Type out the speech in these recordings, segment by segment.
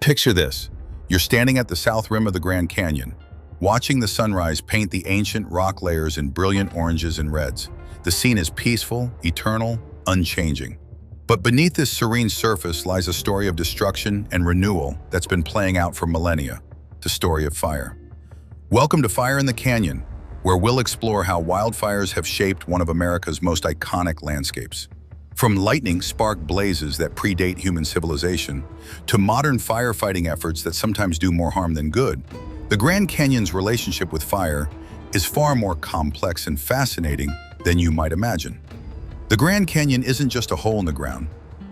Picture this. You're standing at the south rim of the Grand Canyon, watching the sunrise paint the ancient rock layers in brilliant oranges and reds. The scene is peaceful, eternal, unchanging. But beneath this serene surface lies a story of destruction and renewal that's been playing out for millennia, the story of fire. Welcome to Fire in the Canyon, where we'll explore how wildfires have shaped one of America's most iconic landscapes. From lightning-sparked blazes that predate human civilization to modern firefighting efforts that sometimes do more harm than good, the Grand Canyon's relationship with fire is far more complex and fascinating than you might imagine. The Grand Canyon isn't just a hole in the ground.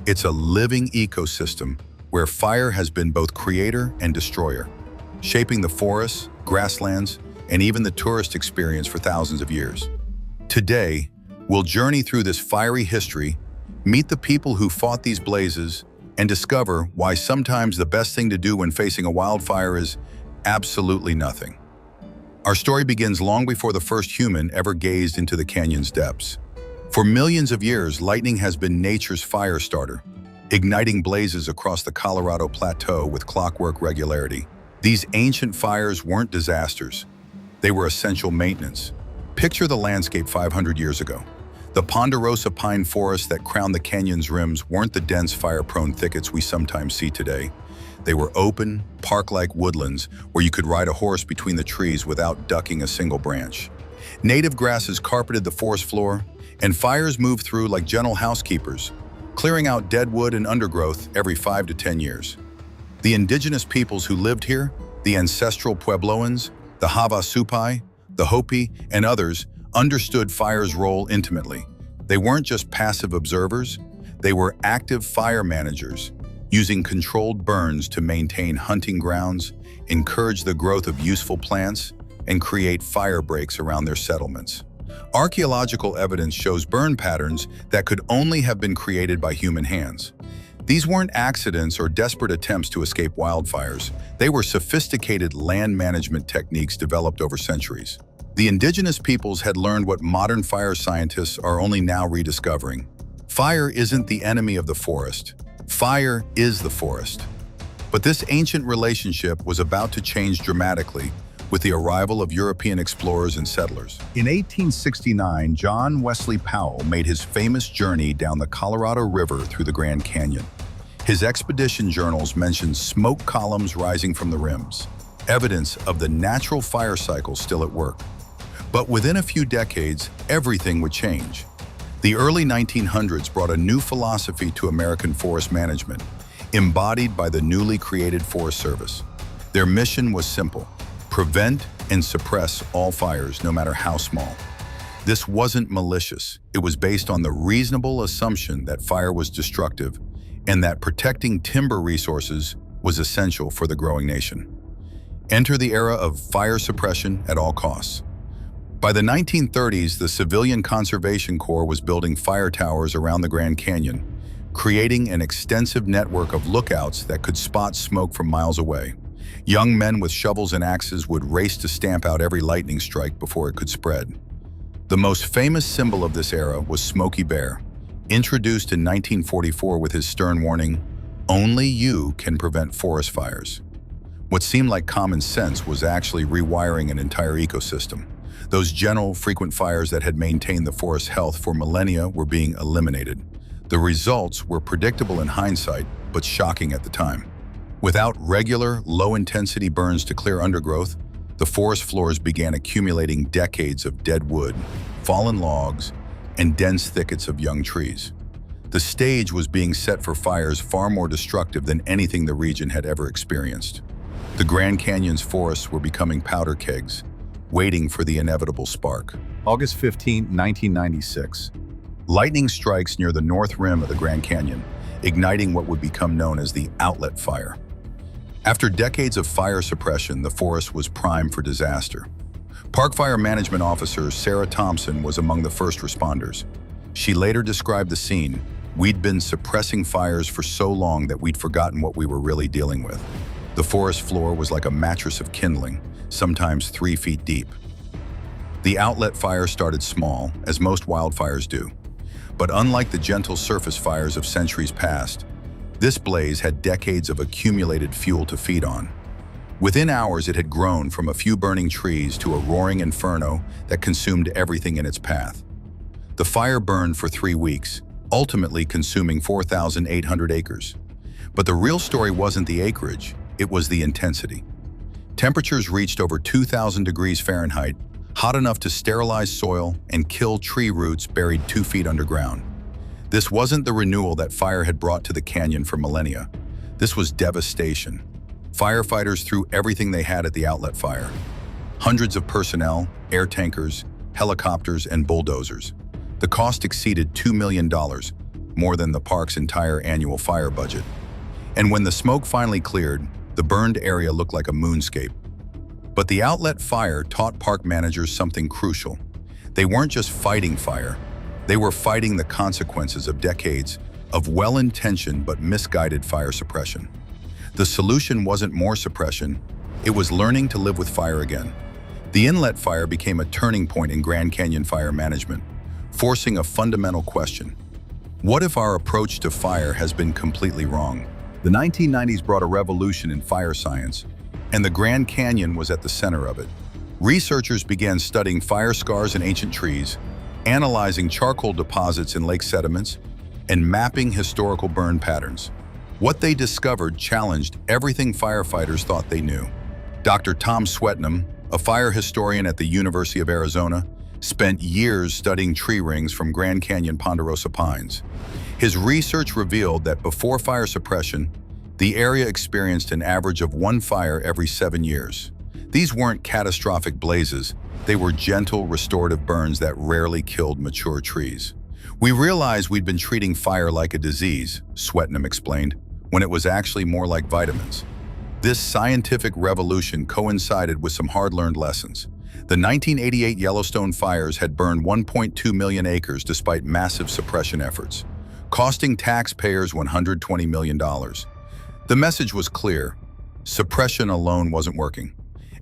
It's a living ecosystem where fire has been both creator and destroyer, shaping the forests, grasslands, and even the tourist experience for thousands of years. Today, we'll journey through this fiery history, meet the people who fought these blazes, and discover why sometimes the best thing to do when facing a wildfire is absolutely nothing. Our story begins long before the first human ever gazed into the canyon's depths. For millions of years, lightning has been nature's fire starter, igniting blazes across the Colorado Plateau with clockwork regularity. These ancient fires weren't disasters. They were essential maintenance. Picture the landscape 500 years ago. The ponderosa pine forests that crowned the canyon's rims weren't the dense fire-prone thickets we sometimes see today. They were open, park-like woodlands where you could ride a horse between the trees without ducking a single branch. Native grasses carpeted the forest floor, and fires moved through like gentle housekeepers, clearing out dead wood and undergrowth every 5 to 10 years. The indigenous peoples who lived here, the ancestral Puebloans, the Havasupai, the Hopi, and others, understood fire's role intimately. They weren't just passive observers, they were active fire managers, using controlled burns to maintain hunting grounds, encourage the growth of useful plants, and create fire breaks around their settlements. Archaeological evidence shows burn patterns that could only have been created by human hands. These weren't accidents or desperate attempts to escape wildfires. They were sophisticated land management techniques developed over centuries. The indigenous peoples had learned what modern fire scientists are only now rediscovering. Fire isn't the enemy of the forest. Fire is the forest. But this ancient relationship was about to change dramatically with the arrival of European explorers and settlers. In 1869, John Wesley Powell made his famous journey down the Colorado River through the Grand Canyon. His expedition journals mention smoke columns rising from the rims, evidence of the natural fire cycle still at work. But within a few decades, everything would change. The early 1900s brought a new philosophy to American forest management, embodied by the newly created Forest Service. Their mission was simple: prevent and suppress all fires, no matter how small. This wasn't malicious. It was based on the reasonable assumption that fire was destructive and that protecting timber resources was essential for the growing nation. Enter the era of fire suppression at all costs. By the 1930s, the Civilian Conservation Corps was building fire towers around the Grand Canyon, creating an extensive network of lookouts that could spot smoke from miles away. Young men with shovels and axes would race to stamp out every lightning strike before it could spread. The most famous symbol of this era was Smokey Bear, introduced in 1944 with his stern warning, "Only you can prevent forest fires." What seemed like common sense was actually rewiring an entire ecosystem. Those gentle, frequent fires that had maintained the forest's health for millennia were being eliminated. The results were predictable in hindsight, but shocking at the time. Without regular, low-intensity burns to clear undergrowth, the forest floors began accumulating decades of dead wood, fallen logs, and dense thickets of young trees. The stage was being set for fires far more destructive than anything the region had ever experienced. The Grand Canyon's forests were becoming powder kegs, waiting for the inevitable spark. August 15, 1996. Lightning strikes near the north rim of the Grand Canyon, igniting what would become known as the Outlet Fire. After decades of fire suppression, the forest was primed for disaster. Park Fire Management Officer Sarah Thompson was among the first responders. She later described the scene: "We'd been suppressing fires for so long that we'd forgotten what we were really dealing with." The forest floor was like a mattress of kindling, sometimes 3 feet deep. The outlet fire started small, as most wildfires do. But unlike the gentle surface fires of centuries past, This blaze had decades of accumulated fuel to feed on. Within hours, it had grown from a few burning trees to a roaring inferno that consumed everything in its path. The fire burned for 3 weeks, ultimately consuming 4,800 acres. But the real story wasn't the acreage, it was the intensity. Temperatures reached over 2,000 degrees Fahrenheit, hot enough to sterilize soil and kill tree roots buried 2 feet underground. This wasn't the renewal that fire had brought to the canyon for millennia. This was devastation. Firefighters threw everything they had at the outlet fire. Hundreds of personnel, air tankers, helicopters, and bulldozers. The cost exceeded $2 million, more than the park's entire annual fire budget. And when the smoke finally cleared, the burned area looked like a moonscape. But the outlet fire taught park managers something crucial. They weren't just fighting fire, they were fighting the consequences of decades of well-intentioned but misguided fire suppression. The solution wasn't more suppression, it was learning to live with fire again. The inlet fire became a turning point in Grand Canyon fire management, forcing a fundamental question. What if our approach to fire has been completely wrong? The 1990s brought a revolution in fire science, and the Grand Canyon was at the center of it. Researchers began studying fire scars in ancient trees, analyzing charcoal deposits in lake sediments, and mapping historical burn patterns. What they discovered challenged everything firefighters thought they knew. Dr. Tom Swetnam, a fire historian at the University of Arizona, spent years studying tree rings from Grand Canyon ponderosa pines. His research revealed that before fire suppression, the area experienced an average of 1 fire every 7 years. These weren't catastrophic blazes, they were gentle, restorative burns that rarely killed mature trees. We realized we'd been treating fire like a disease, Swetnam explained, when it was actually more like vitamins. This scientific revolution coincided with some hard-learned lessons. The 1988 Yellowstone fires had burned 1.2 million acres despite massive suppression efforts, costing taxpayers $120 million. The message was clear: suppression alone wasn't working.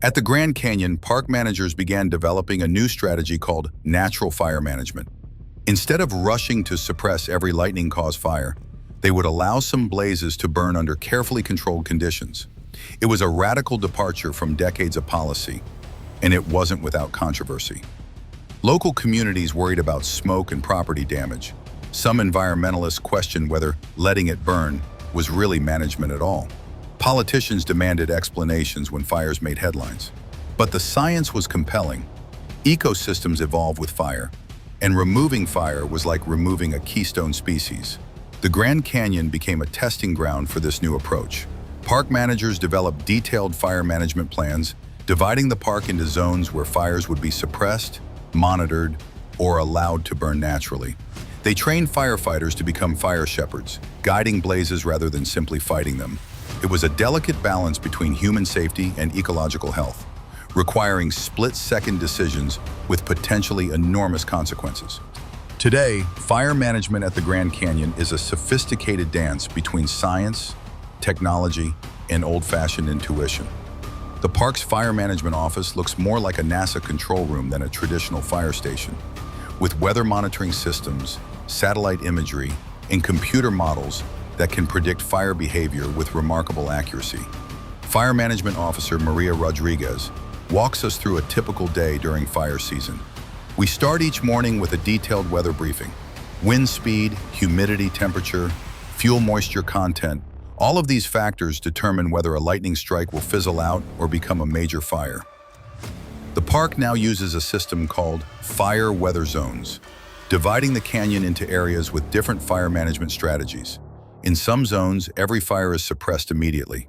At the Grand Canyon, park managers began developing a new strategy called natural fire management. Instead of rushing to suppress every lightning-caused fire, they would allow some blazes to burn under carefully controlled conditions. It was a radical departure from decades of policy, and it wasn't without controversy. Local communities worried about smoke and property damage. Some environmentalists questioned whether letting it burn was really management at all. Politicians demanded explanations when fires made headlines. But the science was compelling. Ecosystems evolve with fire, and removing fire was like removing a keystone species. The Grand Canyon became a testing ground for this new approach. Park managers developed detailed fire management plans, dividing the park into zones where fires would be suppressed, monitored, or allowed to burn naturally. They trained firefighters to become fire shepherds, guiding blazes rather than simply fighting them. It was a delicate balance between human safety and ecological health, requiring split-second decisions with potentially enormous consequences. Today, fire management at the Grand Canyon is a sophisticated dance between science, technology, and old-fashioned intuition. The park's fire management office looks more like a NASA control room than a traditional fire station, with weather monitoring systems, satellite imagery, and computer models that can predict fire behavior with remarkable accuracy. Fire Management Officer Maria Rodriguez walks us through a typical day during fire season. We start each morning with a detailed weather briefing. Wind speed, humidity, temperature, fuel moisture content, all of these factors determine whether a lightning strike will fizzle out or become a major fire. The park now uses a system called fire weather zones, dividing the canyon into areas with different fire management strategies. In some zones, every fire is suppressed immediately.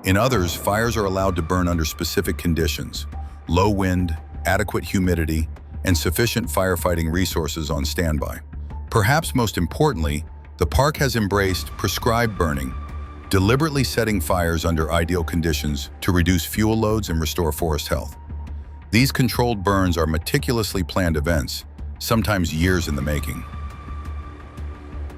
In others, fires are allowed to burn under specific conditions: low wind, adequate humidity, and sufficient firefighting resources on standby. Perhaps most importantly, the park has embraced prescribed burning, deliberately setting fires under ideal conditions to reduce fuel loads and restore forest health. These controlled burns are meticulously planned events, sometimes years in the making.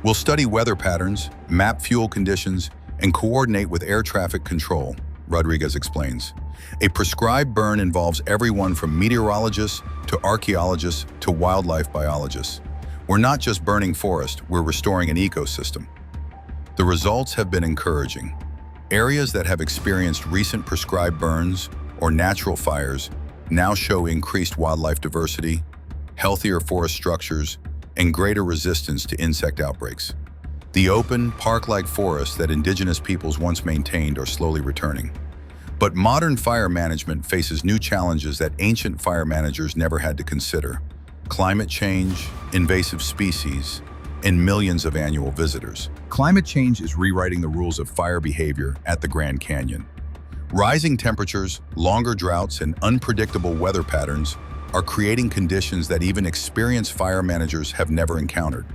We'll study weather patterns, map fuel conditions, and coordinate with air traffic control, Rodriguez explains. A prescribed burn involves everyone from meteorologists to archaeologists to wildlife biologists. We're not just burning forest, we're restoring an ecosystem. The results have been encouraging. Areas that have experienced recent prescribed burns or natural fires now show increased wildlife diversity, healthier forest structures, and greater resistance to insect outbreaks. The open, park-like forests that indigenous peoples once maintained are slowly returning. But modern fire management faces new challenges that ancient fire managers never had to consider: climate change, invasive species, and millions of annual visitors. Climate change is rewriting the rules of fire behavior at the Grand Canyon. Rising temperatures, longer droughts, and unpredictable weather patterns are creating conditions that even experienced fire managers have never encountered.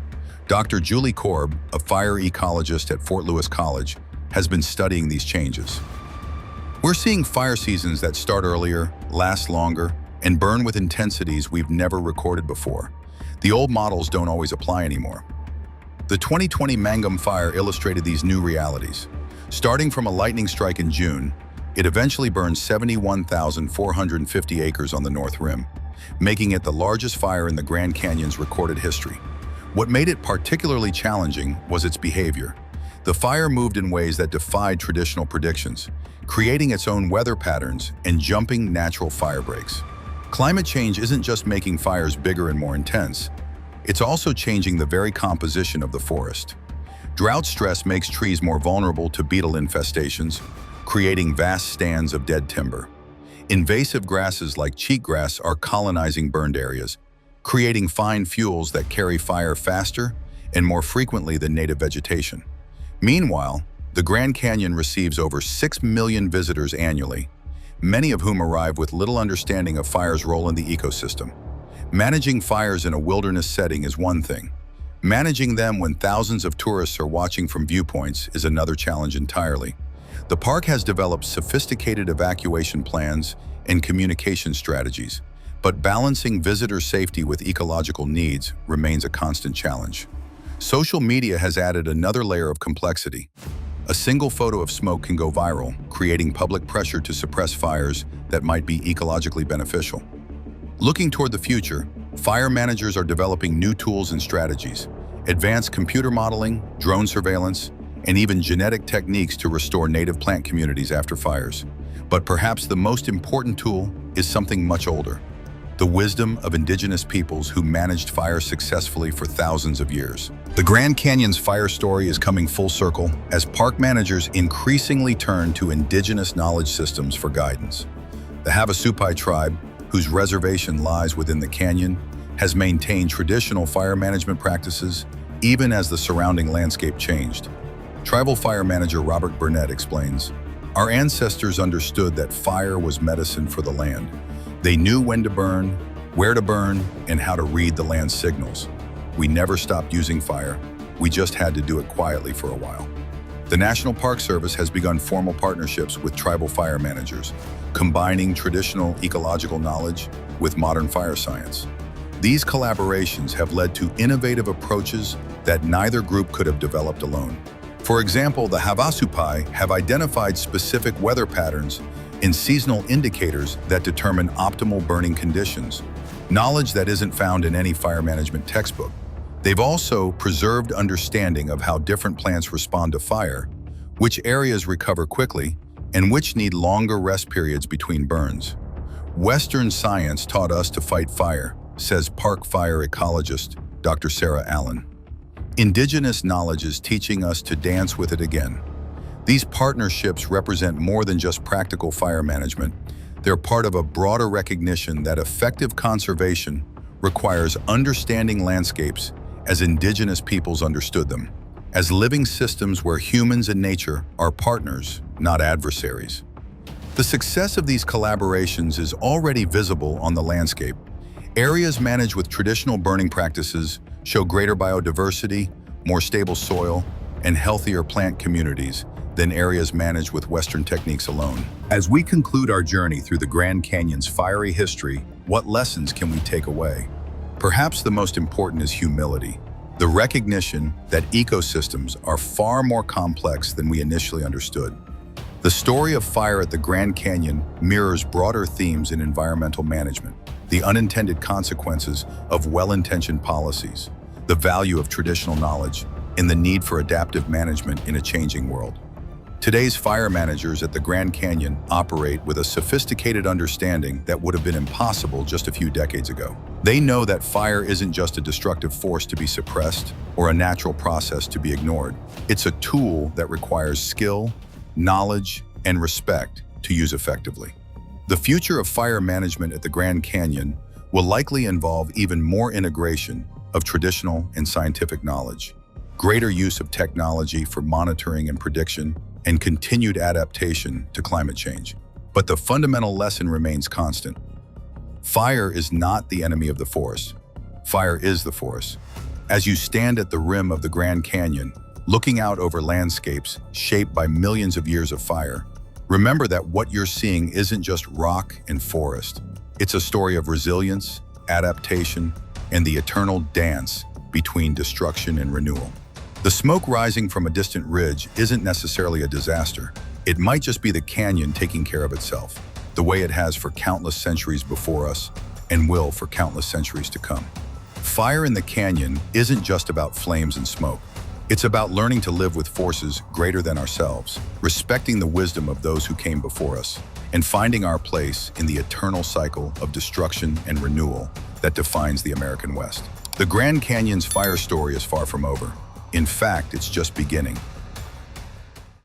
Dr. Julie Korb, a fire ecologist at Fort Lewis College, has been studying these changes. We're seeing fire seasons that start earlier, last longer, and burn with intensities we've never recorded before. The old models don't always apply anymore. The 2020 Mangum Fire illustrated these new realities. Starting from a lightning strike in June, it eventually burned 71,450 acres on the North Rim, making it the largest fire in the Grand Canyon's recorded history. What made it particularly challenging was its behavior. The fire moved in ways that defied traditional predictions, creating its own weather patterns and jumping natural fire breaks. Climate change isn't just making fires bigger and more intense, it's also changing the very composition of the forest. Drought stress makes trees more vulnerable to beetle infestations, creating vast stands of dead timber. Invasive grasses like cheatgrass are colonizing burned areas, creating fine fuels that carry fire faster and more frequently than native vegetation. Meanwhile, the Grand Canyon receives over 6 million visitors annually, many of whom arrive with little understanding of fire's role in the ecosystem. Managing fires in a wilderness setting is one thing. Managing them when thousands of tourists are watching from viewpoints is another challenge entirely. The park has developed sophisticated evacuation plans and communication strategies, but balancing visitor safety with ecological needs remains a constant challenge. Social media has added another layer of complexity. A single photo of smoke can go viral, creating public pressure to suppress fires that might be ecologically beneficial. Looking toward the future, fire managers are developing new tools and strategies: advanced computer modeling, drone surveillance, and even genetic techniques to restore native plant communities after fires. But perhaps the most important tool is something much older: the wisdom of indigenous peoples who managed fire successfully for thousands of years. The Grand Canyon's fire story is coming full circle as park managers increasingly turn to indigenous knowledge systems for guidance. The Havasupai tribe, whose reservation lies within the canyon, has maintained traditional fire management practices even as the surrounding landscape changed. Tribal fire manager Robert Burnett explains, "Our ancestors understood that fire was medicine for the land. They knew when to burn, where to burn, and how to read the land's signals. We never stopped using fire. We just had to do it quietly for a while." The National Park Service has begun formal partnerships with tribal fire managers, combining traditional ecological knowledge with modern fire science. These collaborations have led to innovative approaches that neither group could have developed alone. For example, the Havasupai have identified specific weather patterns and seasonal indicators that determine optimal burning conditions, knowledge that isn't found in any fire management textbook. They've also preserved understanding of how different plants respond to fire, which areas recover quickly, and which need longer rest periods between burns. Western science taught us to fight fire, says park fire ecologist Dr. Sarah Allen. Indigenous knowledge is teaching us to dance with it again. These partnerships represent more than just practical fire management. They're part of a broader recognition that effective conservation requires understanding landscapes as indigenous peoples understood them, as living systems where humans and nature are partners, not adversaries. The success of these collaborations is already visible on the landscape. Areas managed with traditional burning practices show greater biodiversity, more stable soil, and healthier plant communities than areas managed with Western techniques alone. As we conclude our journey through the Grand Canyon's fiery history, what lessons can we take away? Perhaps the most important is humility, the recognition that ecosystems are far more complex than we initially understood. The story of fire at the Grand Canyon mirrors broader themes in environmental management: the unintended consequences of well-intentioned policies, the value of traditional knowledge, and the need for adaptive management in a changing world. Today's fire managers at the Grand Canyon operate with a sophisticated understanding that would have been impossible just a few decades ago. They know that fire isn't just a destructive force to be suppressed or a natural process to be ignored. It's a tool that requires skill, knowledge, and respect to use effectively. The future of fire management at the Grand Canyon will likely involve even more integration of traditional and scientific knowledge, greater use of technology for monitoring and prediction, and continued adaptation to climate change. But the fundamental lesson remains constant. Fire is not the enemy of the forest. Fire is the forest. As you stand at the rim of the Grand Canyon, looking out over landscapes shaped by millions of years of fire, remember that what you're seeing isn't just rock and forest. It's a story of resilience, adaptation, and the eternal dance between destruction and renewal. The smoke rising from a distant ridge isn't necessarily a disaster. It might just be the canyon taking care of itself, the way it has for countless centuries before us and will for countless centuries to come. Fire in the canyon isn't just about flames and smoke. It's about learning to live with forces greater than ourselves, respecting the wisdom of those who came before us, and finding our place in the eternal cycle of destruction and renewal that defines the American West. The Grand Canyon's fire story is far from over. In fact, it's just beginning.